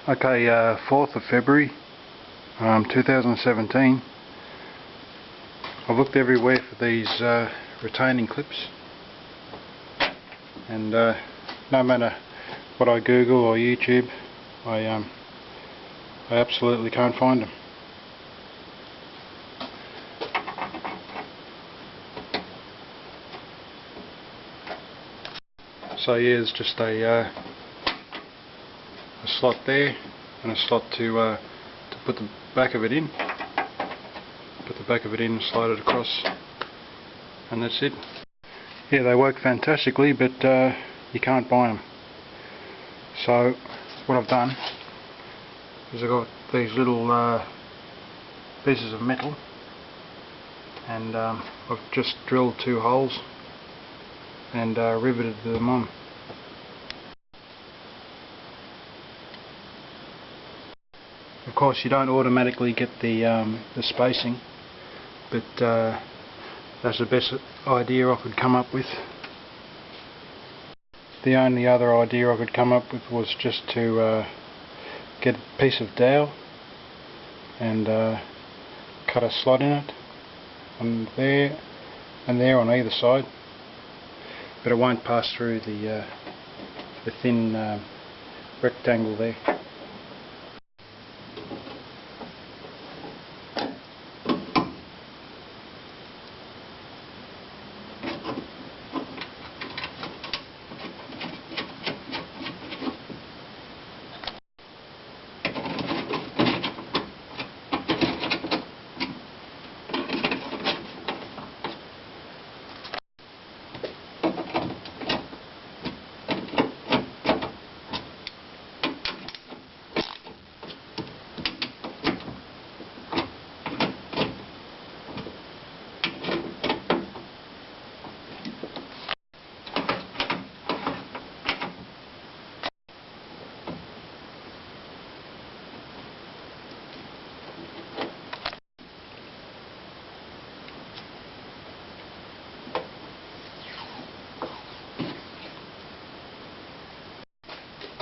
Okay, 4th of February 2017. I've looked everywhere for these retaining clips, and no matter what I Google or YouTube, I absolutely can't find them. So yeah, there's just a slot there and a slot to put the back of it in. Put the back of it in, slide it across, and that's it. Yeah, they work fantastically, but you can't buy them. So what I've done is I've got these little pieces of metal, and I've just drilled 2 holes and riveted them on. Of course, you don't automatically get the spacing, but that's the best idea I could come up with. The only other idea I could come up with was just to get a piece of dowel and cut a slot in it, and there on either side, but it won't pass through the thin rectangle there.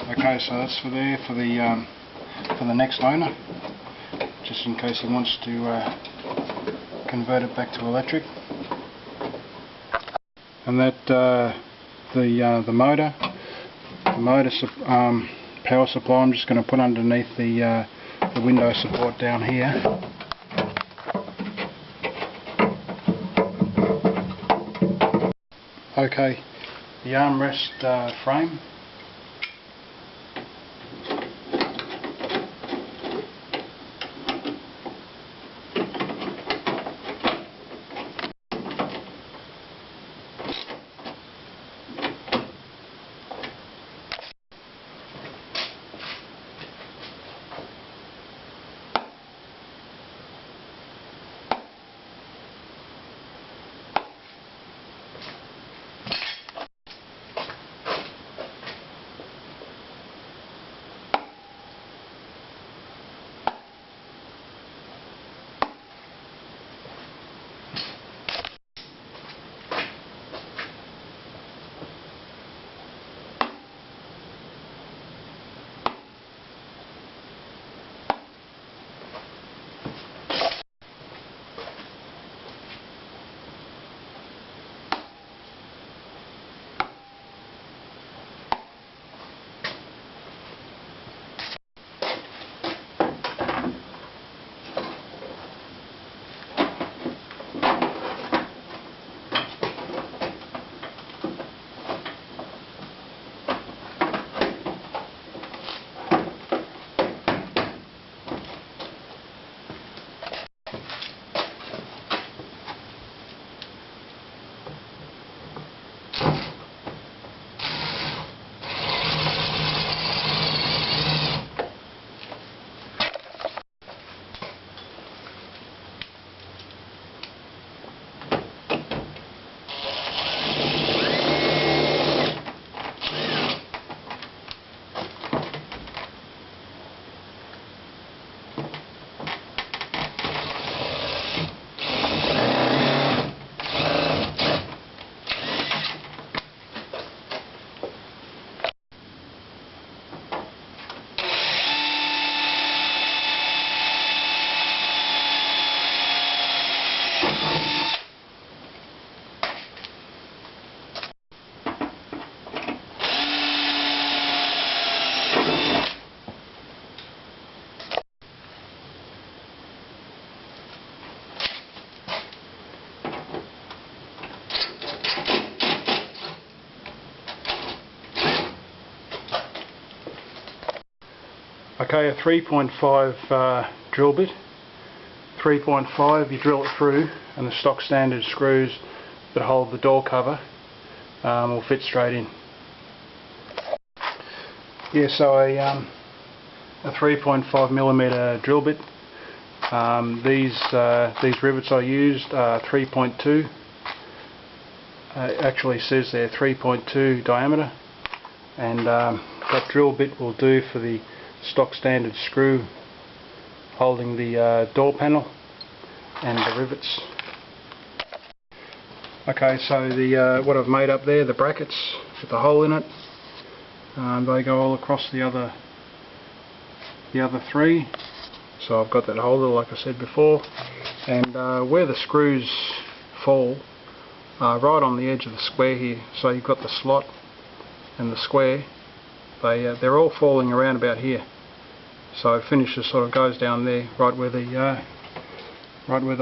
Okay, so that's for the next owner, just in case he wants to convert it back to electric. And that the motor power supply, I'm just going to put underneath the window support down here. Okay, the armrest frame. Okay, a 3.5 drill bit. 3.5, you drill it through, and the stock standard screws that hold the door cover will fit straight in. Yeah, so a 3.5mm drill bit. These rivets I used are 3.2. Actually says they're 3.2 diameter, and that drill bit will do for the stock standard screw holding the door panel and the rivets. Okay, so the what I've made up there, the brackets with the hole in it, they go all across the other three. So I've got that holder like I said before, and where the screws fall, right on the edge of the square here. So you've got the slot and the square. They're all falling around about here. So it finishes sort of goes down there, right where the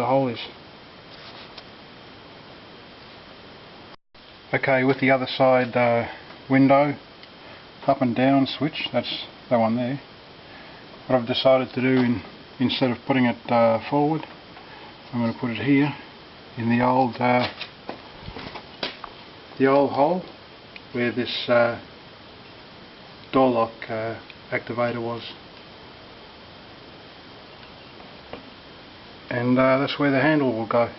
hole is. Okay, with the other side window up and down switch, that's that one there. What I've decided to do, instead of putting it forward, I'm going to put it here in the old hole where this door lock activator was. And that's where the handle will go.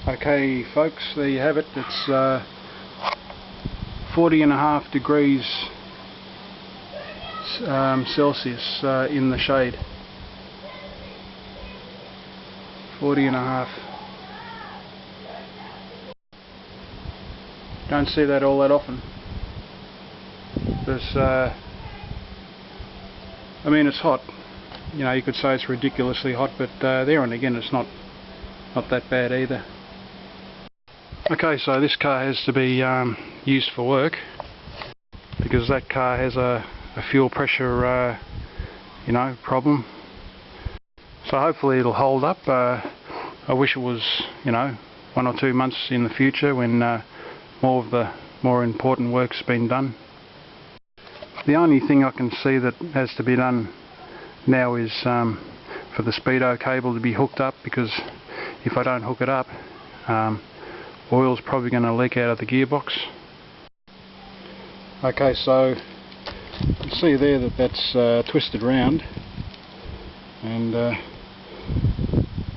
Okay folks, there you have it. It's 40.5 degrees Celsius in the shade. 40.5. Don't see that all that often. There's, I mean, it's hot. You know, you could say it's ridiculously hot, but there and again it's not that bad either. Okay, so this car has to be used for work because that car has a fuel pressure you know, problem. So hopefully it'll hold up. I wish it was, you know, 1 or 2 months in the future when more of the more important work's been done. The only thing I can see that has to be done now is for the speedo cable to be hooked up, because if I don't hook it up, oil's probably going to leak out of the gearbox. Okay, so you can see there that that's twisted round, and I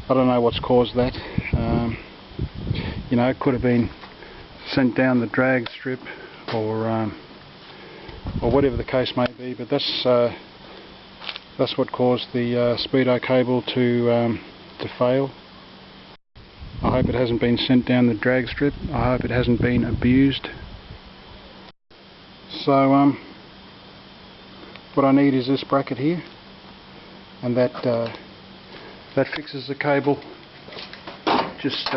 don't know what's caused that. You know, it could have been sent down the drag strip or whatever the case may be, but that's what caused the speedo cable to fail. I hope it hasn't been sent down the drag strip. I hope it hasn't been abused. So what I need is this bracket here, and that fixes the cable just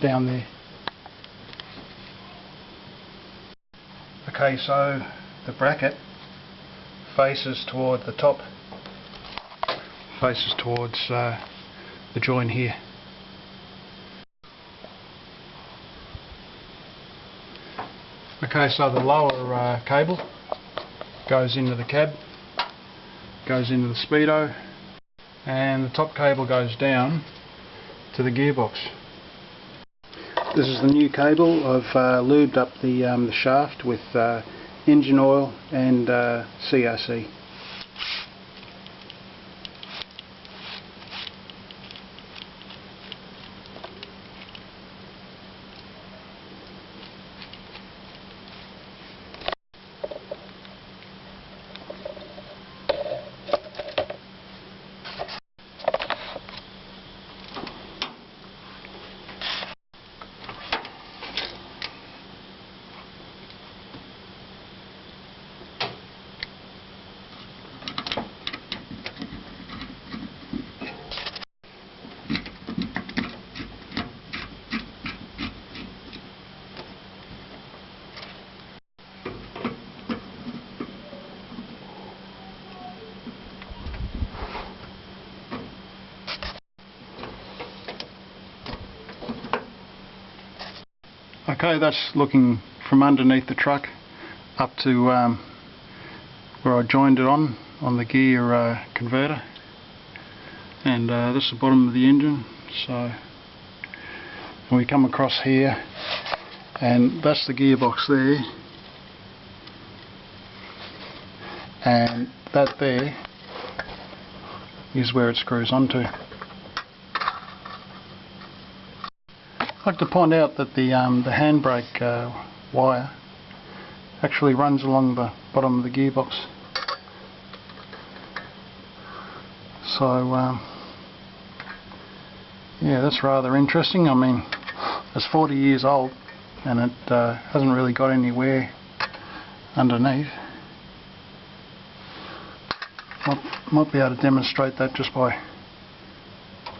down there. Okay, so the bracket faces toward the top, faces towards the joint here. Okay, so the lower cable goes into the cab, goes into the speedo, and the top cable goes down to the gearbox. This is the new cable. I've lubed up the shaft with engine oil and CRC. Okay, that's looking from underneath the truck up to where I joined it on the gear converter, and this is the bottom of the engine. So we come across here, and that's the gearbox there, and that there is where it screws onto. I'd like to point out that the handbrake wire actually runs along the bottom of the gearbox. So yeah, that's rather interesting. I mean, it's 40 years old and it hasn't really got any wear underneath. Might be able to demonstrate that just by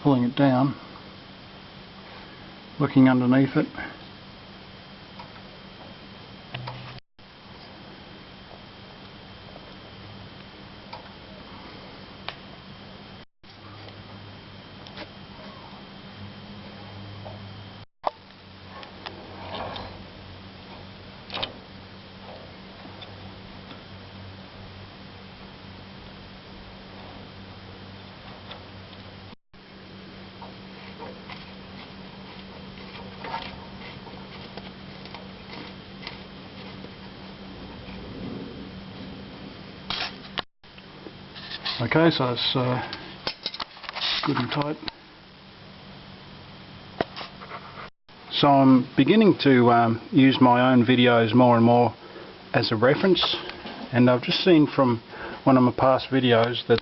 pulling it down, looking underneath it. Okay, so it's good and tight. So I'm beginning to use my own videos more and more as a reference, and I've just seen from one of my past videos that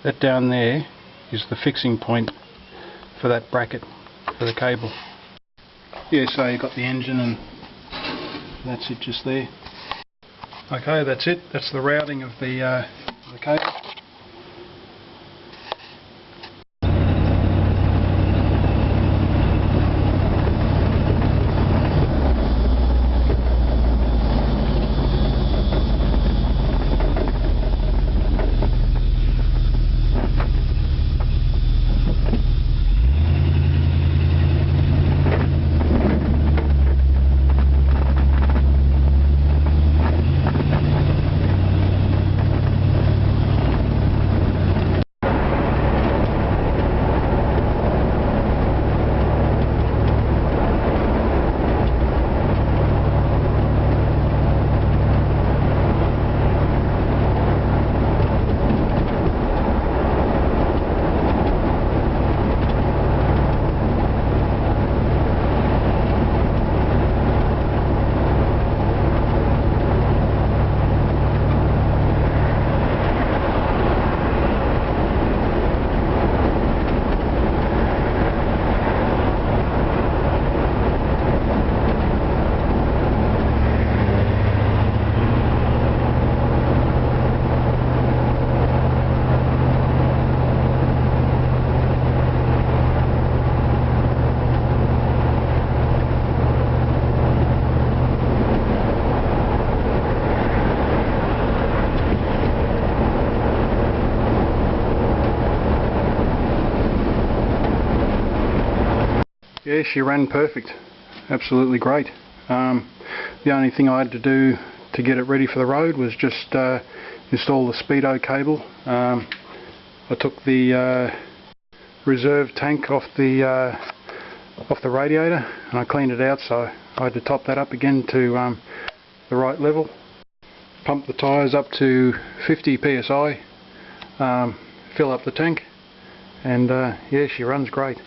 that down there is the fixing point for that bracket for the cable. Yeah, so you've got the engine and that's it just there. Okay, that's it. That's the routing of the cable. Yeah, she ran perfect. Absolutely great. The only thing I had to do to get it ready for the road was just install the speedo cable. I took the reserve tank off the radiator and I cleaned it out, so I had to top that up again to the right level. Pump the tyres up to 50 psi, fill up the tank, and yeah, she runs great.